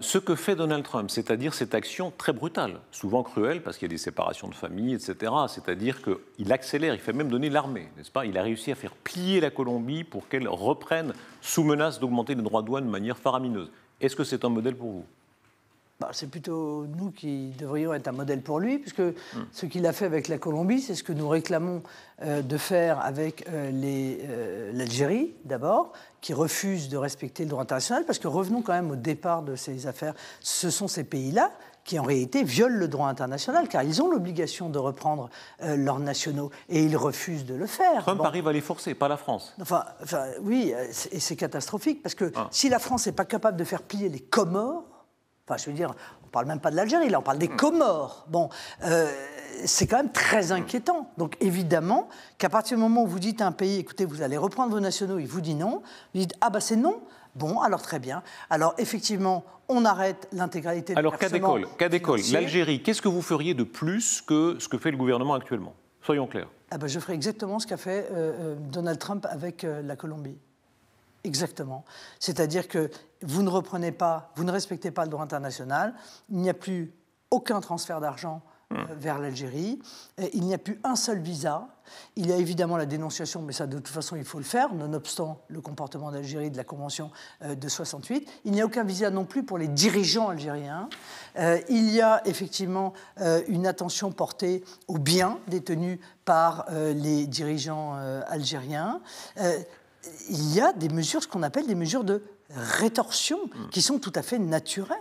Ce que fait Donald Trump, c'est-à-dire cette action très brutale, souvent cruelle, parce qu'il y a des séparations de famille, etc. C'est-à-dire qu'il accélère, il fait même donner l'armée, n'est-ce pas? Il a réussi à faire plier la Colombie pour qu'elle reprenne, sous menace d'augmenter les droits de douane de manière faramineuse. Est-ce que c'est un modèle pour vous? C'est plutôt nous qui devrions être un modèle pour lui, puisque ce qu'il a fait avec la Colombie, c'est ce que nous réclamons de faire avec l'Algérie, d'abord, qui refuse de respecter le droit international, parce que revenons quand même au départ de ces affaires, ce sont ces pays-là qui, en réalité, violent le droit international, car ils ont l'obligation de reprendre leurs nationaux, et ils refusent de le faire. Trump arrive à les forcer, pas la France. Oui, et c'est catastrophique, parce que si la France n'est pas capable de faire plier les Comores, je veux dire, on ne parle même pas de l'Algérie, là, on parle des Comores. Bon, c'est quand même très inquiétant. Donc, évidemment, qu'à partir du moment où vous dites à un pays, écoutez, vous allez reprendre vos nationaux, il vous dit non, vous dites, c'est non. Bon, alors très bien. Alors, effectivement, on arrête l'intégralité du versement. Alors, cas d'école, l'Algérie, qu'est-ce que vous feriez de plus que ce que fait le gouvernement actuellement? Soyons clairs. Je ferai exactement ce qu'a fait Donald Trump avec la Colombie. Exactement. C'est-à-dire que vous ne reprenez pas, vous ne respectez pas le droit international, il n'y a plus aucun transfert d'argent vers l'Algérie, il n'y a plus un seul visa, il y a évidemment la dénonciation, mais ça de toute façon il faut le faire, nonobstant le comportement d'Algérie de la Convention de 68, il n'y a aucun visa non plus pour les dirigeants algériens, il y a effectivement une attention portée aux biens détenus par les dirigeants algériens, il y a des mesures, ce qu'on appelle des mesures de rétorsion, qui sont tout à fait naturelles.